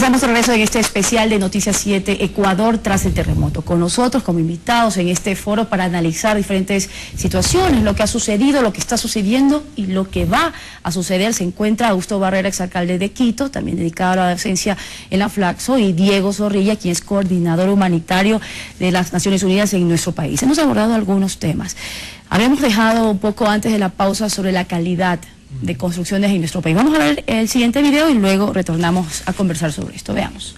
Estamos de regreso en este especial de Noticias 7 Ecuador tras el terremoto. Con nosotros como invitados en este foro para analizar diferentes situaciones, lo que ha sucedido, lo que está sucediendo y lo que va a suceder. Se encuentra Augusto Barrera, exalcalde de Quito, también dedicado a la docencia en la Flaxo, y Diego Zorrilla, quien es coordinador humanitario de las Naciones Unidas en nuestro país. Hemos abordado algunos temas. Habíamos dejado un poco antes de la pausa sobre la calidad de construcciones en nuestro país. Vamos a ver el siguiente video y luego retornamos a conversar sobre esto. Veamos.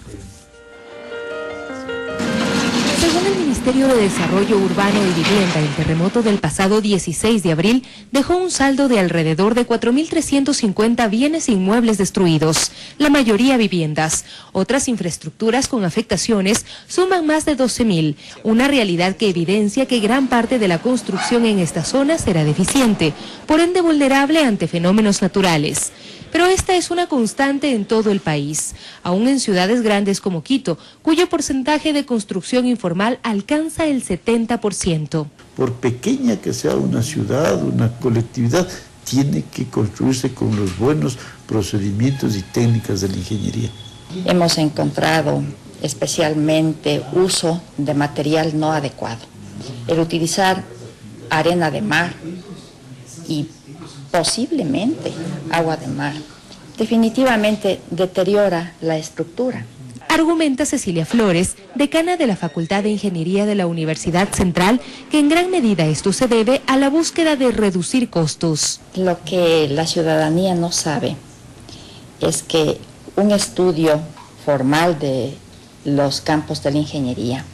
Según el Ministerio de Desarrollo Urbano y Vivienda, el terremoto del pasado 16 de abril dejó un saldo de alrededor de 4.350 bienes inmuebles destruidos, la mayoría viviendas. Otras infraestructuras con afectaciones suman más de 12.000, una realidad que evidencia que gran parte de la construcción en esta zona será deficiente, por ende vulnerable ante fenómenos naturales. Pero esta es una constante en todo el país, aún en ciudades grandes como Quito, cuyo porcentaje de construcción informal alcanza el 70%. Por pequeña que sea una ciudad, una colectividad, tiene que construirse con los buenos procedimientos y técnicas de la ingeniería. Hemos encontrado especialmente uso de material no adecuado. El utilizar arena de mar y posiblemente agua de mar definitivamente deteriora la estructura. Argumenta Cecilia Flores, decana de la Facultad de Ingeniería de la Universidad Central, que en gran medida esto se debe a la búsqueda de reducir costos. Lo que la ciudadanía no sabe es que un estudio formal de los campos de la ingeniería,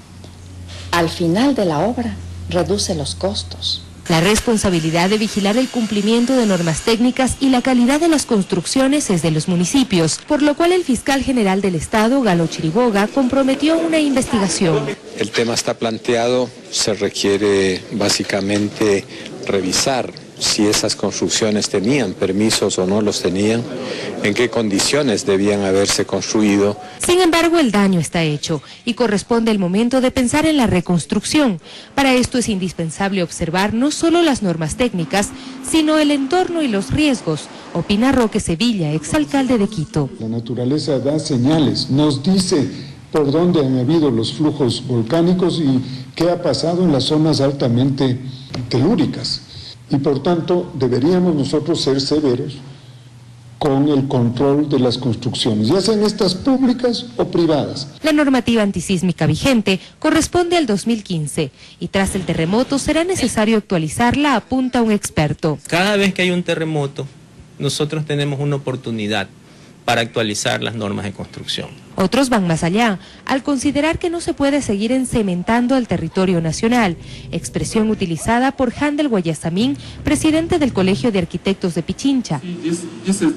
al final de la obra, reduce los costos. La responsabilidad de vigilar el cumplimiento de normas técnicas y la calidad de las construcciones es de los municipios, por lo cual el fiscal general del Estado, Galo Chiriboga, comprometió una investigación. El tema está planteado, se requiere básicamente revisar si esas construcciones tenían permisos o no los tenían, en qué condiciones debían haberse construido. Sin embargo, el daño está hecho y corresponde el momento de pensar en la reconstrucción. Para esto es indispensable observar no solo las normas técnicas, sino el entorno y los riesgos, opina Roque Sevilla, exalcalde de Quito. La naturaleza da señales, nos dice por dónde han habido los flujos volcánicos y qué ha pasado en las zonas altamente telúricas. Y por tanto deberíamos nosotros ser severos con el control de las construcciones, ya sean estas públicas o privadas. La normativa antisísmica vigente corresponde al 2015 y tras el terremoto será necesario actualizarla, apunta un experto. Cada vez que hay un terremoto, nosotros tenemos una oportunidad para actualizar las normas de construcción. Otros van más allá, al considerar que no se puede seguir encementando el territorio nacional, expresión utilizada por Handel Guayasamín, presidente del Colegio de Arquitectos de Pichincha.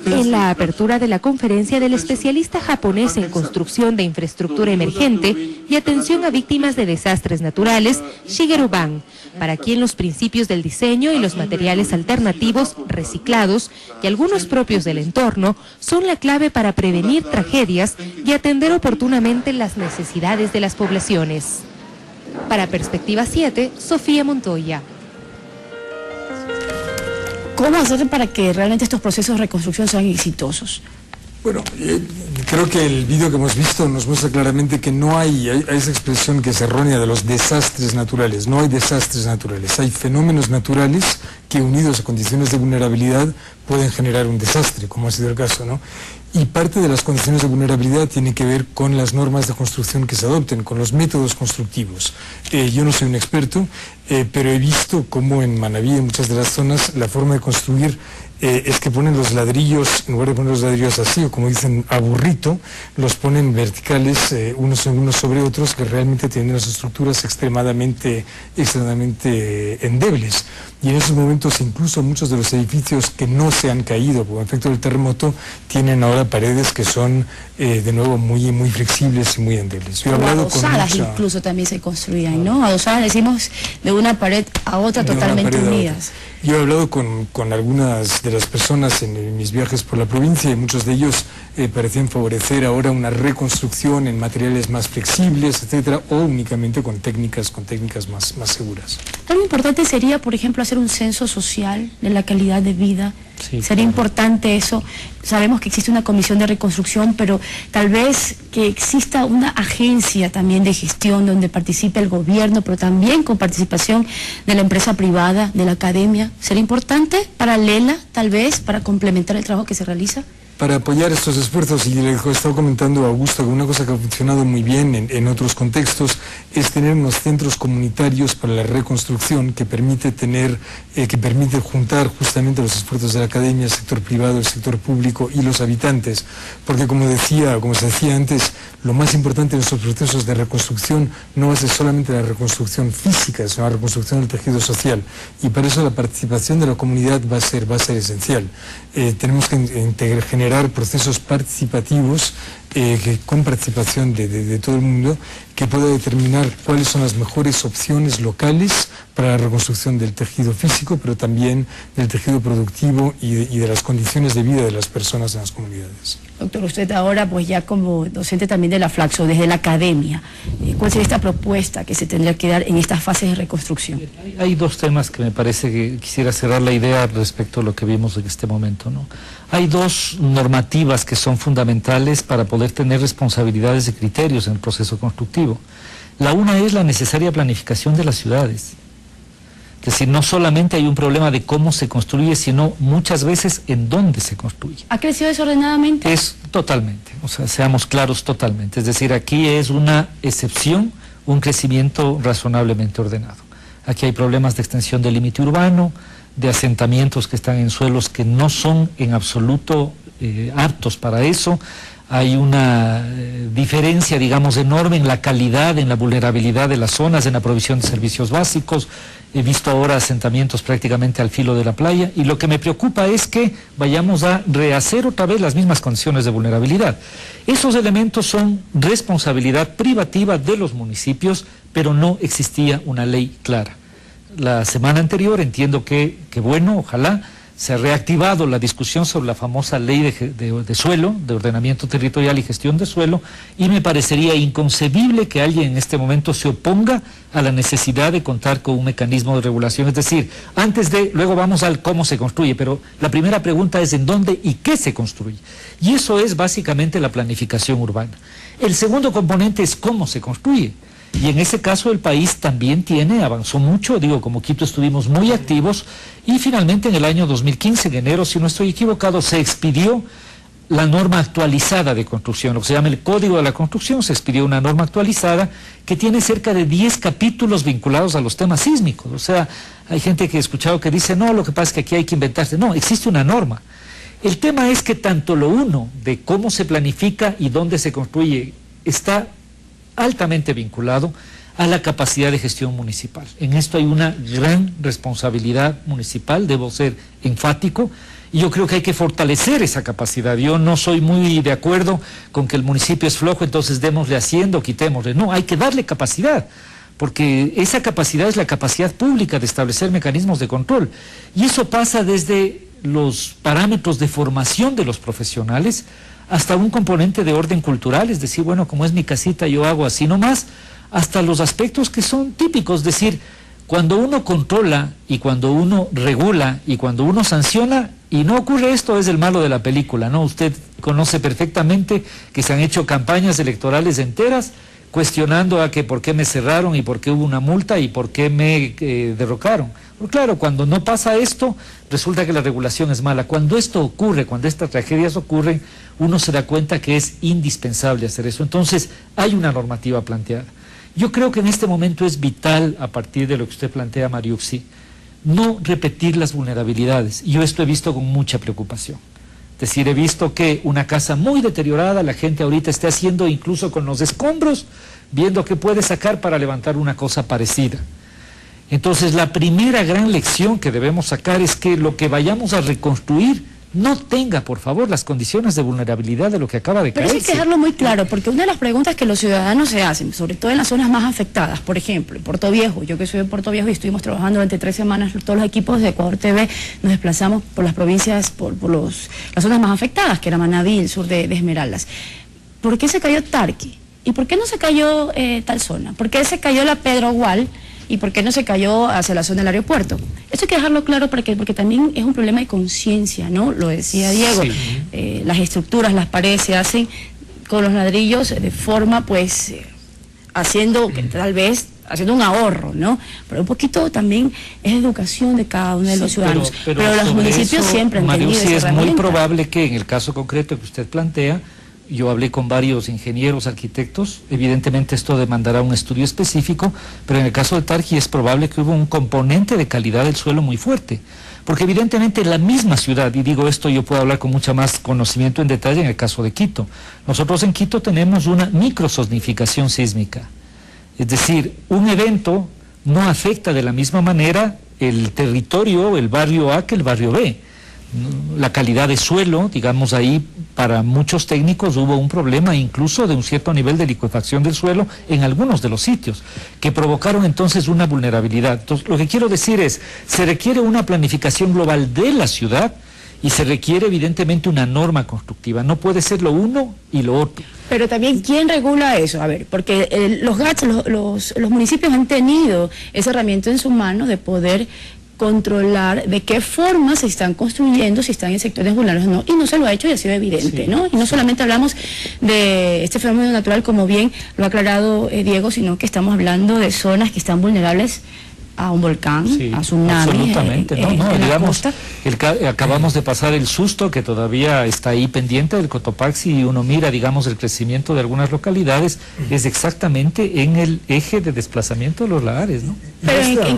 En la apertura de la conferencia del especialista japonés en construcción de infraestructura emergente y atención a víctimas de desastres naturales, Shigeru Ban, para quien los principios del diseño y los materiales alternativos, reciclados y algunos propios del entorno son la clave para prevenir tragedias y atender oportunamente las necesidades de las poblaciones. Para Perspectiva 7, Sofía Montoya. ¿Cómo hacer para que realmente estos procesos de reconstrucción sean exitosos? Bueno, creo que el vídeo que hemos visto nos muestra claramente que no hay esa expresión que es errónea de los desastres naturales. No hay desastres naturales, hay fenómenos naturales que unidos a condiciones de vulnerabilidad pueden generar un desastre, como ha sido el caso, ¿no? Y parte de las condiciones de vulnerabilidad tiene que ver con las normas de construcción que se adopten, con los métodos constructivos. Yo no soy un experto, pero he visto cómo en Manabí, en muchas de las zonas, la forma de construir es que ponen los ladrillos, en lugar de poner los ladrillos así, o como dicen, a burrito, los ponen verticales, unos sobre otros, que realmente tienen unas estructuras extremadamente endebles. Y en esos momentos incluso muchos de los edificios que no se han caído por efecto del terremoto tienen ahora paredes que son de nuevo muy flexibles y muy endebles. Yo he hablado adosadas con incluso también se construían, ¿no? Adosadas decimos de una pared a otra totalmente unidas. Yo he hablado con algunas de las personas en mis viajes por la provincia y muchos de ellos parecían favorecer ahora una reconstrucción en materiales más flexibles, etcétera, o únicamente con técnicas más seguras. Algo importante sería, por ejemplo, hacer un censo social de la calidad de vida. Sí, sería importante eso. Sabemos que existe una comisión de reconstrucción, pero tal vez que exista una agencia también de gestión donde participe el gobierno, pero también con participación de la empresa privada, de la academia. ¿Sería importante, paralela, tal vez, para complementar el trabajo que se realiza? Para apoyar estos esfuerzos, y le estaba comentando a Augusto que una cosa que ha funcionado muy bien en otros contextos es tener unos centros comunitarios para la reconstrucción que permite juntar justamente los esfuerzos de la academia, el sector privado, el sector público y los habitantes, porque como se decía antes, lo más importante en estos procesos de reconstrucción no va a ser solamente la reconstrucción física, sino la reconstrucción del tejido social, y para eso la participación de la comunidad va a ser esencial. Tenemos que generar procesos participativos con participación de todo el mundo, que pueda determinar cuáles son las mejores opciones locales para la reconstrucción del tejido físico, pero también del tejido productivo y de las condiciones de vida de las personas en las comunidades. Doctor, usted ahora, pues ya como docente también de la Flaxo, desde la academia, ¿cuál sería esta propuesta que se tendría que dar en estas fases de reconstrucción? Hay dos temas que me parece que quisiera cerrar la idea respecto a lo que vimos en este momento, ¿no? Hay dos normativas que son fundamentales para poder tener responsabilidades y criterios en el proceso constructivo. La una es la necesaria planificación de las ciudades. Es decir, no solamente hay un problema de cómo se construye, sino muchas veces en dónde se construye. ¿Ha crecido desordenadamente? Es totalmente, o sea, seamos claros, totalmente. Es decir, aquí es una excepción, un crecimiento razonablemente ordenado. Aquí hay problemas de extensión del límite urbano, de asentamientos que están en suelos que no son en absoluto aptos para eso. Hay una diferencia, digamos, enorme en la calidad, en la vulnerabilidad de las zonas, en la provisión de servicios básicos. He visto ahora asentamientos prácticamente al filo de la playa, y lo que me preocupa es que vayamos a rehacer otra vez las mismas condiciones de vulnerabilidad. Esos elementos son responsabilidad privativa de los municipios, pero no existía una ley clara. La semana anterior entiendo que bueno, ojalá, se ha reactivado la discusión sobre la famosa ley de suelo, de ordenamiento territorial y gestión de suelo, y me parecería inconcebible que alguien en este momento se oponga a la necesidad de contar con un mecanismo de regulación. Es decir, luego vamos al cómo se construye, pero la primera pregunta es en dónde y qué se construye. Y eso es básicamente la planificación urbana. El segundo componente es cómo se construye. Y en ese caso el país también avanzó mucho, como Quito estuvimos muy activos, y finalmente en el año 2015, en enero, si no estoy equivocado, se expidió la norma actualizada de construcción, lo que se llama el Código de la Construcción. Se expidió una norma actualizada que tiene cerca de 10 capítulos vinculados a los temas sísmicos. O sea, hay gente que he escuchado que dice, no, lo que pasa es que aquí hay que inventarse. No, existe una norma. El tema es que tanto lo uno de cómo se planifica y dónde se construye está altamente vinculado a la capacidad de gestión municipal. En esto hay una gran responsabilidad municipal, debo ser enfático, y yo creo que hay que fortalecer esa capacidad. Yo no soy muy de acuerdo con que el municipio es flojo, entonces démosle haciendo, quitémosle. No, hay que darle capacidad, porque esa capacidad es la capacidad pública de establecer mecanismos de control, y eso pasa desde los parámetros de formación de los profesionales hasta un componente de orden cultural, es decir, bueno, como es mi casita, yo hago así nomás, hasta los aspectos que son típicos, es decir, cuando uno controla y cuando uno regula y cuando uno sanciona, y no ocurre esto, es el malo de la película, ¿no? Usted conoce perfectamente que se han hecho campañas electorales enteras cuestionando a que por qué me cerraron y por qué hubo una multa y por qué me derrocaron. Pero claro, cuando no pasa esto, resulta que la regulación es mala. Cuando esto ocurre, cuando estas tragedias ocurren, uno se da cuenta que es indispensable hacer eso. Entonces, hay una normativa planteada. Yo creo que en este momento es vital, a partir de lo que usted plantea, Mariuxi, no repetir las vulnerabilidades. Y yo esto he visto con mucha preocupación. Es decir, he visto que una casa muy deteriorada, la gente ahorita está haciendo incluso con los escombros, viendo qué puede sacar para levantar una cosa parecida. Entonces, la primera gran lección que debemos sacar es que lo que vayamos a reconstruir no tenga, por favor, las condiciones de vulnerabilidad de lo que acaba de caer. Pero hay que dejarlo muy claro, porque una de las preguntas que los ciudadanos se hacen, sobre todo en las zonas más afectadas, por ejemplo, en Puerto Viejo, yo que soy de Puerto Viejo y estuvimos trabajando durante 3 semanas, todos los equipos de Ecuador TV nos desplazamos por las provincias, por las zonas más afectadas, que era Manabí, el sur de Esmeraldas. ¿Por qué se cayó Tarqui? ¿Y por qué no se cayó tal zona? ¿Por qué se cayó la Pedro Gual? y por qué no se cayó hacia la zona del aeropuerto. Eso hay que dejarlo claro porque también es un problema de conciencia, ¿no? Lo decía Diego, sí. Las estructuras, las paredes se hacen con los ladrillos de forma, pues, haciendo un ahorro, ¿no? Pero un poquito también es educación de cada uno de los ciudadanos. Pero los municipios siempre han tenido esa herramienta. Es muy probable que en el caso concreto que usted plantea, yo hablé con varios ingenieros, arquitectos, evidentemente esto demandará un estudio específico, pero en el caso de Tarqui es probable que hubo un componente de calidad del suelo muy fuerte, porque evidentemente la misma ciudad, y digo esto yo puedo hablar con mucha más conocimiento en detalle en el caso de Quito, nosotros en Quito tenemos una microsonificación sísmica, es decir, un evento no afecta de la misma manera el territorio, el barrio A que el barrio B. La calidad de suelo, digamos ahí, para muchos técnicos hubo un problema incluso de un cierto nivel de licuefacción del suelo en algunos de los sitios, que provocaron entonces una vulnerabilidad. Entonces, lo que quiero decir es, se requiere una planificación global de la ciudad y se requiere evidentemente una norma constructiva, no puede ser lo uno y lo otro. Pero también, ¿quién regula eso? A ver, porque los GATS, los municipios han tenido esa herramienta en su mano de poder controlar de qué forma se están construyendo, si están en sectores vulnerables o no, y no se lo ha hecho y ha sido evidente, ¿no? Y no solamente hablamos de este fenómeno natural, como bien lo ha aclarado Diego, sino que estamos hablando de zonas que están vulnerables a un volcán, a tsunami. Absolutamente, digamos, acabamos de pasar el susto que todavía está ahí pendiente del Cotopaxi, y uno mira, digamos, el crecimiento de algunas localidades, es exactamente en el eje de desplazamiento de los lagares, ¿no? Pero en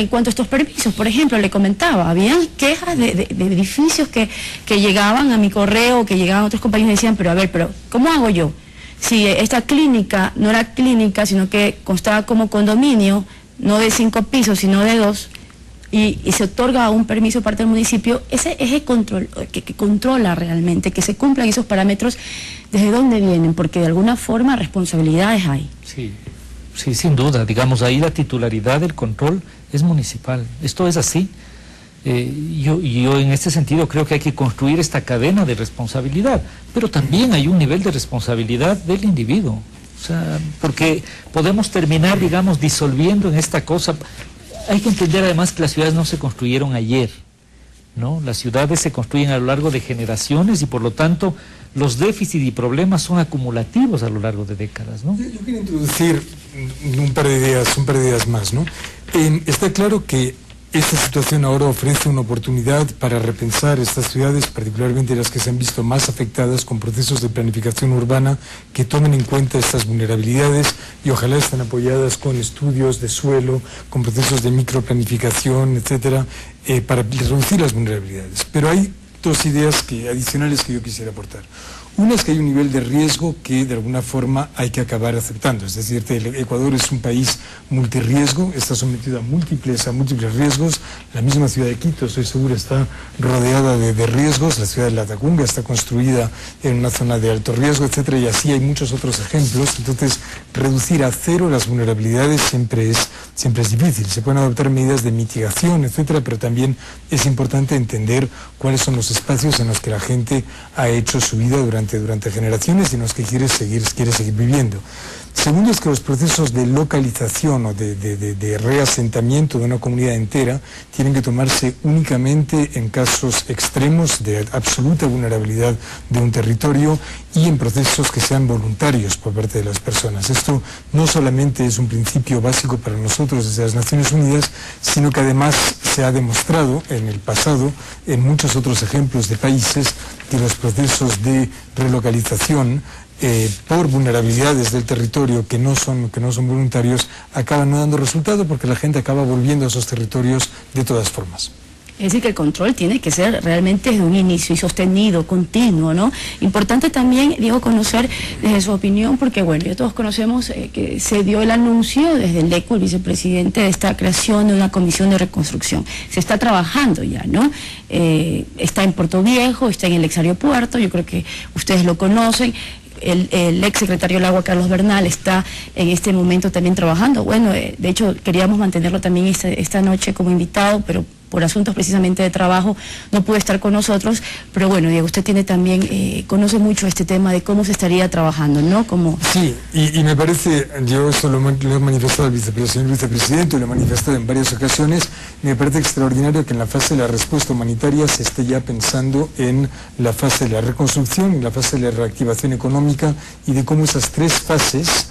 cuanto a estos permisos, por ejemplo, le comentaba, había quejas de edificios que llegaban a mi correo, que llegaban a otros compañeros y decían, pero ¿cómo hago yo? Si esta clínica no era clínica, sino que constaba como condominio, no de 5 pisos, sino de 2, y se otorga un permiso parte del municipio, ese eje que controla realmente, que se cumplan esos parámetros, ¿desde dónde vienen? Porque de alguna forma responsabilidades hay. Sí, sin duda, digamos, ahí la titularidad del control es municipal, esto es así. Yo en este sentido creo que hay que construir esta cadena de responsabilidad, pero también hay un nivel de responsabilidad del individuo. O sea, porque podemos terminar, digamos, disolviendo en esta cosa. Hay que entender además que las ciudades no se construyeron ayer, ¿no? Las ciudades se construyen a lo largo de generaciones y por lo tanto los déficits y problemas son acumulativos a lo largo de décadas, ¿no? Yo quiero introducir un par de ideas más, ¿no? Está claro que esta situación ahora ofrece una oportunidad para repensar estas ciudades, particularmente las que se han visto más afectadas con procesos de planificación urbana que tomen en cuenta estas vulnerabilidades y ojalá estén apoyadas con estudios de suelo, con procesos de microplanificación, etcétera, para reducir las vulnerabilidades. Pero hay dos ideas adicionales que yo quisiera aportar. Una es que hay un nivel de riesgo que de alguna forma hay que acabar aceptando, es decir, el Ecuador es un país multirriesgo, está sometido a múltiples riesgos, la misma ciudad de Quito, estoy seguro, está rodeada de riesgos, la ciudad de Latacunga está construida en una zona de alto riesgo, etcétera, y así hay muchos otros ejemplos. Entonces, reducir a cero las vulnerabilidades siempre es difícil, se pueden adoptar medidas de mitigación, etcétera, pero también es importante entender cuáles son los espacios en los que la gente ha hecho su vida durante generaciones y en los que quiere seguir viviendo. Segundo es que los procesos de localización o de reasentamiento de una comunidad entera tienen que tomarse únicamente en casos extremos de absoluta vulnerabilidad de un territorio y en procesos que sean voluntarios por parte de las personas. Esto no solamente es un principio básico para nosotros desde las Naciones Unidas, sino que además se ha demostrado en el pasado, en muchos otros ejemplos de países, que los procesos de relocalización por vulnerabilidades del territorio que no son voluntarios acaban no dando resultado porque la gente acaba volviendo a esos territorios de todas formas. Es decir, que el control tiene que ser realmente desde un inicio y sostenido, continuo, ¿no? Importante también, digo, conocer desde su opinión, porque bueno, ya todos conocemos que se dio el anuncio desde el ECO, el vicepresidente, de esta creación de una comisión de reconstrucción. Se está trabajando ya, ¿no? Está en Puerto Viejo, está en el ex aeropuerto, yo creo que ustedes lo conocen. El ex secretario del Agua, Carlos Bernal, está en este momento también trabajando. Bueno, de hecho queríamos mantenerlo también esta noche como invitado, pero por asuntos precisamente de trabajo no pudo estar con nosotros, pero bueno, Diego, usted tiene también, conoce mucho este tema de cómo se estaría trabajando, ¿no? Como... Sí, y me parece, yo eso lo he manifestado al vicepresidente, lo he manifestado en varias ocasiones, me parece extraordinario que en la fase de la respuesta humanitaria se esté ya pensando en la fase de la reconstrucción, en la fase de la reactivación económica y de cómo esas tres fases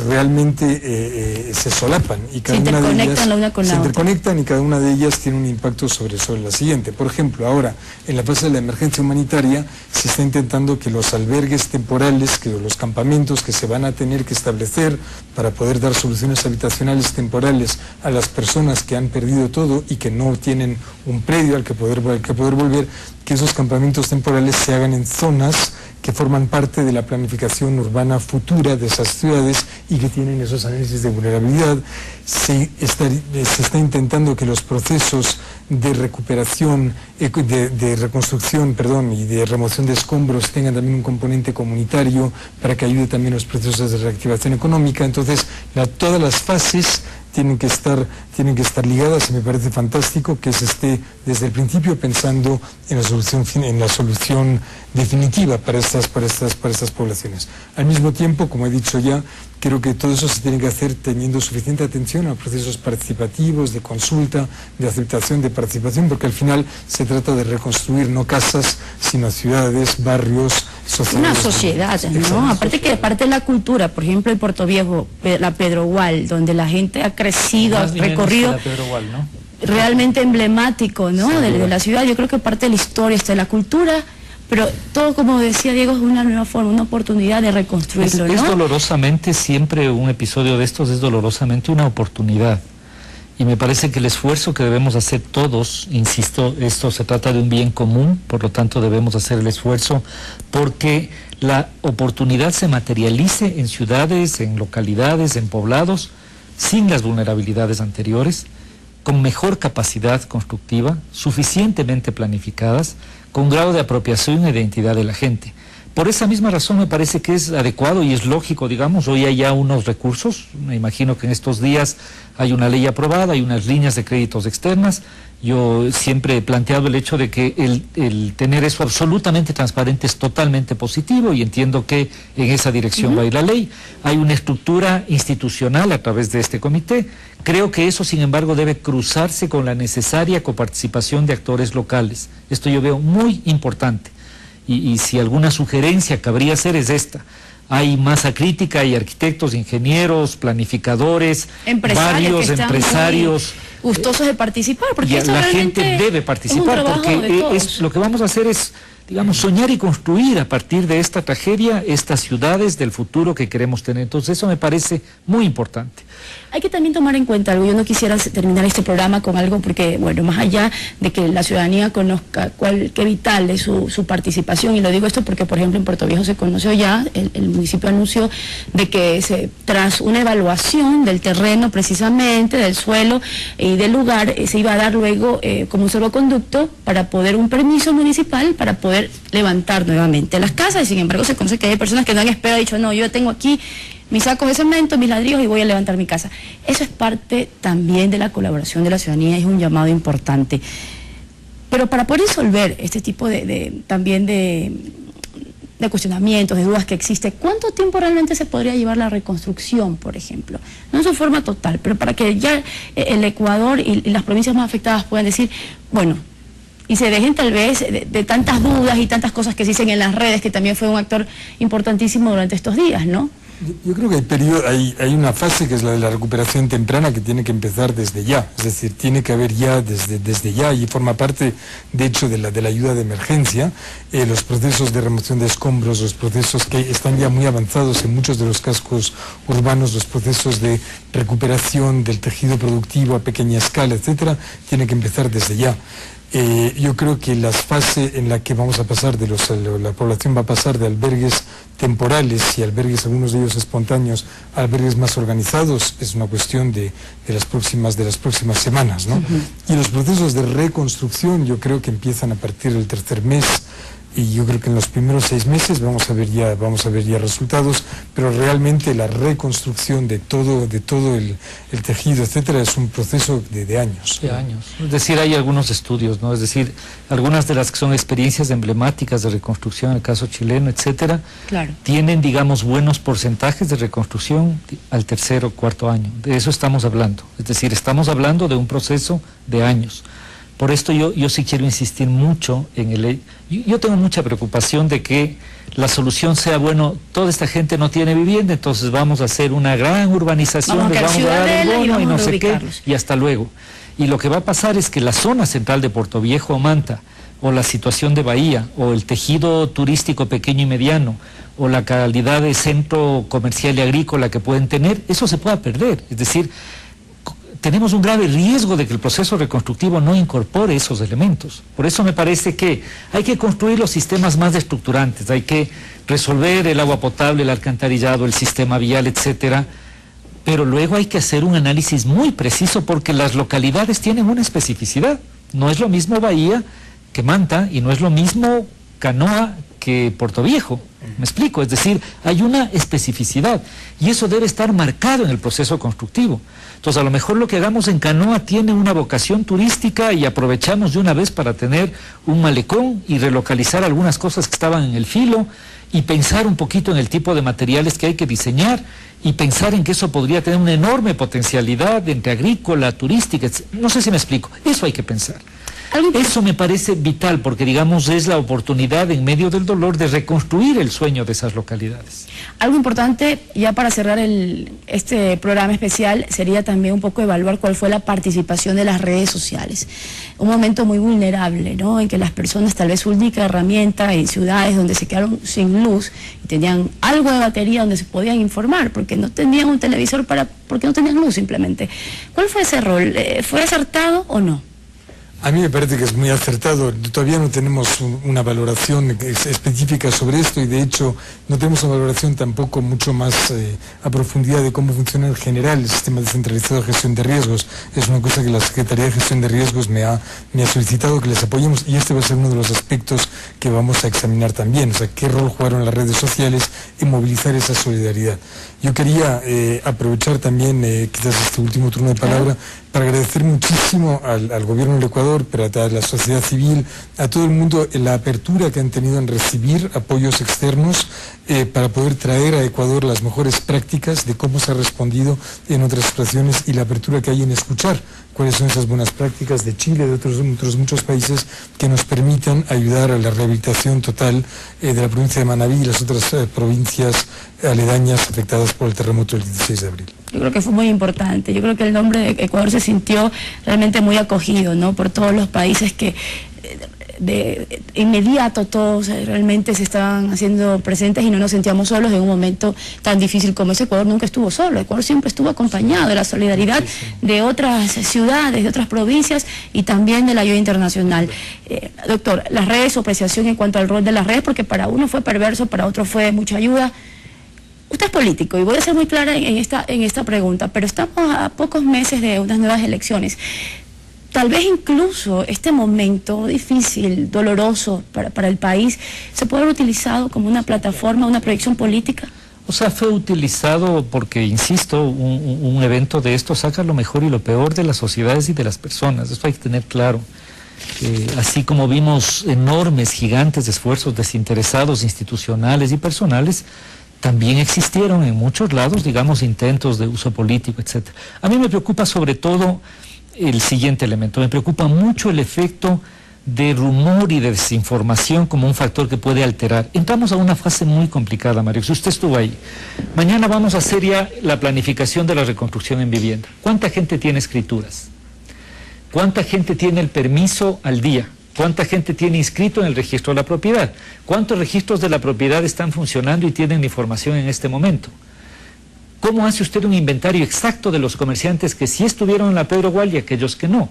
realmente se solapan y cada una de ellas se interconectan y cada una de ellas tiene un impacto sobre la siguiente. Por ejemplo, ahora en la fase de la emergencia humanitaria se está intentando que los albergues temporales, que los campamentos que se van a tener que establecer para poder dar soluciones habitacionales temporales a las personas que han perdido todo y que no tienen un predio al que poder volver, que esos campamentos temporales se hagan en zonas que forman parte de la planificación urbana futura de esas ciudades y que tienen esos análisis de vulnerabilidad. Se está intentando que los procesos de recuperación, de reconstrucción, y de remoción de escombros tengan también un componente comunitario para que ayude también los procesos de reactivación económica. Entonces, todas las fases tienen que estar ligadas y me parece fantástico que se esté desde el principio pensando en la solución definitiva para estas poblaciones. Al mismo tiempo, como he dicho ya, creo que todo eso se tiene que hacer teniendo suficiente atención a procesos participativos, de consulta, de aceptación, de participación, porque al final se trata de reconstruir no casas, sino ciudades, barrios, sociedades. Una sociedad, ¿no? Aparte que parte de la cultura, por ejemplo en Puerto Viejo, la Pedrogual, donde la gente ha crecido, ha recorrido, ¿no? Realmente emblemático, ¿no? De la ciudad. Yo creo que parte de la historia está en la cultura, pero todo, como decía Diego, es una nueva forma, una oportunidad de reconstruirlo, ¿no? Es dolorosamente, siempre un episodio de estos es dolorosamente una oportunidad. Y me parece que el esfuerzo que debemos hacer todos, insisto, esto se trata de un bien común, por lo tanto debemos hacer el esfuerzo porque la oportunidad se materialice en ciudades, en localidades, en poblados, sin las vulnerabilidades anteriores, con mejor capacidad constructiva, suficientemente planificadas, con grado de apropiación e identidad de la gente. Por esa misma razón me parece que es adecuado y es lógico, digamos, hoy hay ya unos recursos, me imagino que en estos días hay una ley aprobada, hay unas líneas de créditos externas. Yo siempre he planteado el hecho de que el tener eso absolutamente transparente es totalmente positivo y entiendo que en esa dirección va a ir la ley. Hay una estructura institucional a través de este comité. Creo que eso, sin embargo, debe cruzarse con la necesaria coparticipación de actores locales. Esto yo veo muy importante. Y si alguna sugerencia cabría hacer es esta. Hay masa crítica, hay arquitectos, ingenieros, planificadores, varios empresarios gustosos de participar, porque la gente debe participar, porque lo que vamos a hacer es, digamos, soñar y construir a partir de esta tragedia estas ciudades del futuro que queremos tener. Entonces eso me parece muy importante. Hay que también tomar en cuenta algo. Yo no quisiera terminar este programa con algo porque, bueno, más allá de que la ciudadanía conozca qué vital es su participación, y lo digo esto porque, por ejemplo, en Puerto Viejo se conoció ya, el municipio anunció de que tras una evaluación del terreno precisamente, del suelo y del lugar, se iba a dar luego como un salvoconducto para poder, un permiso municipal para poder levantar nuevamente las casas, y sin embargo se conoce que hay personas que no han esperado, han dicho, no, yo tengo aquí mis sacos de cemento, mis ladrillos y voy a levantar mi casa. Eso es parte también de la colaboración de la ciudadanía, es un llamado importante. Pero para poder resolver este tipo también de cuestionamientos, de dudas que existe, ¿cuánto tiempo realmente se podría llevar la reconstrucción, por ejemplo? No en su forma total, pero para que ya el Ecuador y las provincias más afectadas puedan decir, bueno, y se dejen tal vez de tantas dudas y tantas cosas que se dicen en las redes, que también fue un actor importantísimo durante estos días, ¿no? Yo creo que hay una fase que es la de la recuperación temprana que tiene que empezar desde ya, es decir, tiene que haber ya desde ya, y forma parte de hecho de la ayuda de emergencia, los procesos de remoción de escombros, los procesos que están ya muy avanzados en muchos de los cascos urbanos, los procesos de recuperación del tejido productivo a pequeña escala, etcétera, tiene que empezar desde ya. Yo creo que la fase en la que vamos a pasar la población va a pasar de albergues temporales y albergues, algunos de ellos espontáneos, a albergues más organizados, es una cuestión de las próximas semanas, ¿no? Y los procesos de reconstrucción yo creo que empiezan a partir del tercer mes y yo creo que en los primeros 6 meses vamos a ver ya resultados, pero realmente la reconstrucción de todo el tejido, etcétera, es un proceso de años. De años. Es decir, hay algunos estudios, ¿no? Es decir, algunas de las que son experiencias emblemáticas de reconstrucción, en el caso chileno, etcétera, claro, tienen, digamos, buenos porcentajes de reconstrucción al 3.º o 4.º año. De eso estamos hablando. Es decir, estamos hablando de un proceso de años. Por esto yo sí quiero insistir mucho en yo tengo mucha preocupación de que la solución sea, bueno, toda esta gente no tiene vivienda, entonces vamos a hacer una gran urbanización, les vamos a dar el bono y no sé qué, y hasta luego. Y lo que va a pasar es que la zona central de Puerto Viejo o Manta, o la situación de Bahía, o el tejido turístico pequeño y mediano, o la calidad de centro comercial y agrícola que pueden tener, eso se pueda perder. Es decir, tenemos un grave riesgo de que el proceso reconstructivo no incorpore esos elementos. Por eso me parece que hay que construir los sistemas más estructurantes, hay que resolver el agua potable, el alcantarillado, el sistema vial, etcétera, pero luego hay que hacer un análisis muy preciso porque las localidades tienen una especificidad. No es lo mismo Bahía que Manta y no es lo mismo Canoa que Puerto Viejo. ¿Me explico? Es decir, hay una especificidad y eso debe estar marcado en el proceso constructivo. Entonces, a lo mejor lo que hagamos en Canoa tiene una vocación turística y aprovechamos de una vez para tener un malecón y relocalizar algunas cosas que estaban en el filo y pensar un poquito en el tipo de materiales que hay que diseñar y pensar en que eso podría tener una enorme potencialidad entre agrícola, turística, etc. No sé si me explico. Eso hay que pensar. Eso me parece vital porque, digamos, es la oportunidad en medio del dolor de reconstruir el sueño de esas localidades. Algo importante, ya para cerrar este programa especial, sería también un poco evaluar cuál fue la participación de las redes sociales. Un momento muy vulnerable, ¿no?, en que las personas, tal vez su única herramienta en ciudades donde se quedaron sin luz y tenían algo de batería donde se podían informar, porque no tenían un televisor porque no tenían luz simplemente. ¿Cuál fue ese rol? ¿Fue acertado o no? A mí me parece que es muy acertado. Todavía no tenemos una valoración específica sobre esto y de hecho no tenemos una valoración tampoco mucho más a profundidad de cómo funciona en general el sistema descentralizado de gestión de riesgos. Es una cosa que la Secretaría de Gestión de Riesgos me ha solicitado que les apoyemos y este va a ser uno de los aspectos que vamos a examinar también. O sea, qué rol jugaron las redes sociales en movilizar esa solidaridad. Yo quería aprovechar también quizás este último turno de palabra para agradecer muchísimo al gobierno del Ecuador, pero a la sociedad civil, a todo el mundo, la apertura que han tenido en recibir apoyos externos para poder traer a Ecuador las mejores prácticas de cómo se ha respondido en otras situaciones y la apertura que hay en escuchar cuáles son esas buenas prácticas de Chile, de otros muchos países que nos permitan ayudar a la rehabilitación total de la provincia de Manabí y las otras provincias aledañas afectadas por el terremoto del 16 de abril. Yo creo que fue muy importante. Yo creo que el nombre de Ecuador se sintió realmente muy acogido, ¿no?, por todos los países que de inmediato todos realmente se estaban haciendo presentes y no nos sentíamos solos en un momento tan difícil como ese. Ecuador nunca estuvo solo, Ecuador siempre estuvo acompañado de la solidaridad de otras ciudades, de otras provincias y también de la ayuda internacional. Doctor, las redes, su apreciación en cuanto al rol de las redes, porque para uno fue perverso, para otro fue mucha ayuda. Usted es político y voy a ser muy clara en esta pregunta, pero estamos a pocos meses de unas nuevas elecciones. Tal vez incluso este momento difícil, doloroso para el país, ¿se puede haber utilizado como una plataforma, una proyección política? O sea, fue utilizado porque, insisto, un evento de esto saca lo mejor y lo peor de las sociedades y de las personas. Eso hay que tener claro. Así como vimos enormes, gigantes esfuerzos desinteresados, institucionales y personales, también existieron en muchos lados, digamos, intentos de uso político, etc. A mí me preocupa sobre todo el siguiente elemento. Me preocupa mucho el efecto de rumor y de desinformación como un factor que puede alterar. Entramos a una fase muy complicada, Mario. Si usted estuvo ahí, mañana vamos a hacer ya la planificación de la reconstrucción en vivienda. ¿Cuánta gente tiene escrituras? ¿Cuánta gente tiene el permiso al día? ¿Cuánta gente tiene inscrito en el registro de la propiedad? ¿Cuántos registros de la propiedad están funcionando y tienen información en este momento? ¿Cómo hace usted un inventario exacto de los comerciantes que sí estuvieron en la Pedro Gual y aquellos que no?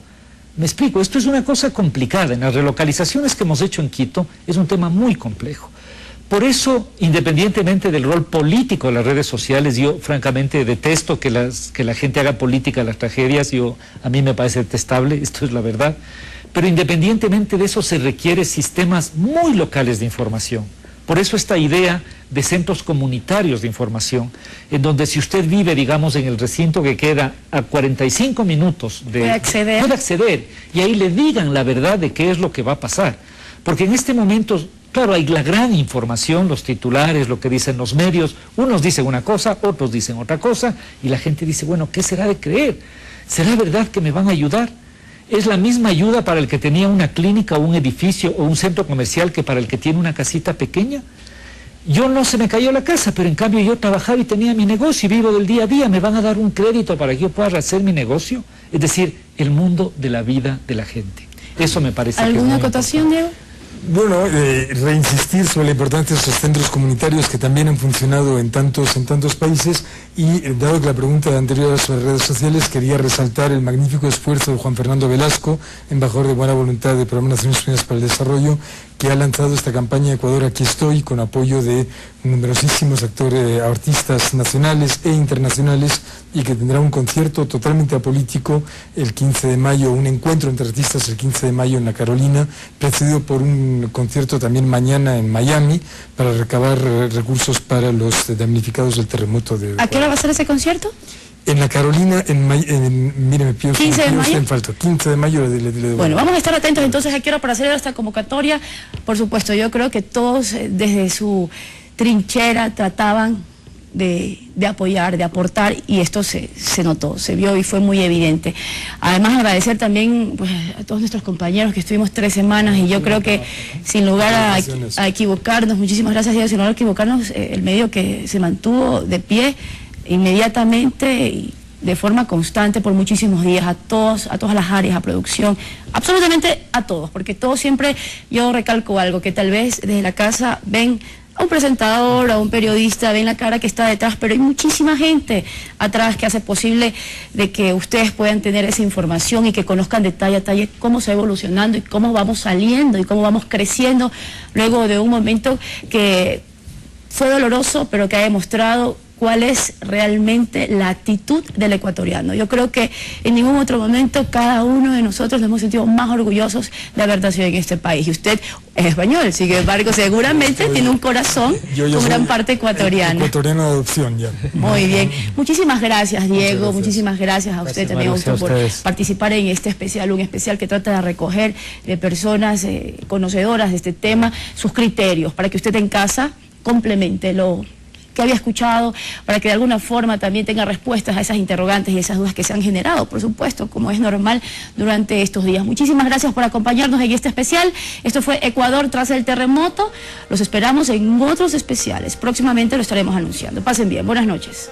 Me explico, esto es una cosa complicada. En las relocalizaciones que hemos hecho en Quito es un tema muy complejo, Por eso, independientemente del rol político de las redes sociales, yo francamente detesto que la gente haga política de las tragedias, a mí me parece detestable, esto es la verdad, pero independientemente de eso se requieren sistemas muy locales de información. Por eso esta idea de centros comunitarios de información, en donde si usted vive, digamos, en el recinto que queda a 45 minutos puede acceder y ahí le digan la verdad de qué es lo que va a pasar. Porque en este momento, claro, hay la gran información, los titulares, lo que dicen los medios, unos dicen una cosa, otros dicen otra cosa, y la gente dice, bueno, ¿qué será de creer? ¿Será verdad que me van a ayudar? ¿Es la misma ayuda para el que tenía una clínica o un edificio o un centro comercial que para el que tiene una casita pequeña? Yo no se me cayó la casa, pero en cambio yo trabajaba y tenía mi negocio y vivo del día a día. ¿Me van a dar un crédito para que yo pueda hacer mi negocio? Es decir, el mundo de la vida de la gente. Eso me parece que es muy ¿Alguna acotación, Diego? Bueno, reinsistir sobre la importancia de estos centros comunitarios que también han funcionado en tantos países y, dado que la pregunta anterior era sobre redes sociales, quería resaltar el magnífico esfuerzo de Juan Fernando Velasco, embajador de buena voluntad del Programa de Naciones Unidas para el Desarrollo, que ha lanzado esta campaña Ecuador Aquí Estoy, con apoyo de numerosísimos artistas nacionales e internacionales, y que tendrá un concierto totalmente apolítico el 15 de mayo, un encuentro entre artistas el 15 de mayo en La Carolina, precedido por un concierto también mañana en Miami, para recabar recursos para los damnificados del terremoto de Ecuador. ¿A qué hora va a ser ese concierto? En La Carolina, mire, me pido 15 de mayo. 15 de mayo. Bueno, vamos a estar atentos entonces a qué hora para hacer esta convocatoria. Por supuesto, yo creo que todos desde su trinchera trataban de apoyar, de aportar, y esto se notó, se vio y fue muy evidente. Además, agradecer también pues, a todos nuestros compañeros que estuvimos 3 semanas, y yo creo que sin lugar a equivocarnos, muchísimas gracias, Diego, sin lugar a equivocarnos, el medio que se mantuvo de pie inmediatamente y de forma constante por muchísimos días, a todas las áreas, a producción, absolutamente a todos, porque todos siempre, yo recalco algo, que tal vez desde la casa ven a un presentador, a un periodista, ven la cara que está detrás, pero hay muchísima gente atrás que hace posible de que ustedes puedan tener esa información y que conozcan detalle a detalle cómo se va evolucionando y cómo vamos saliendo y cómo vamos creciendo luego de un momento que fue doloroso, pero que ha demostrado cuál es realmente la actitud del ecuatoriano. Yo creo que en ningún otro momento cada uno de nosotros nos hemos sentido más orgullosos de haber nacido en este país. Y usted es español, sin embargo, seguramente tiene un corazón con gran parte ecuatoriana. Ecuatoriano de adopción, ya. Muy bien. Muchísimas gracias, Diego. Muchísimas gracias a usted también, Augusto, por participar en este especial, un especial que trata de recoger de personas conocedoras de este tema sus criterios, para que usted en casa complemente lo que había escuchado, para que de alguna forma también tenga respuestas a esas interrogantes y esas dudas que se han generado, por supuesto, como es normal durante estos días. Muchísimas gracias por acompañarnos en este especial. Esto fue Ecuador tras el terremoto. Los esperamos en otros especiales. Próximamente lo estaremos anunciando. Pasen bien. Buenas noches.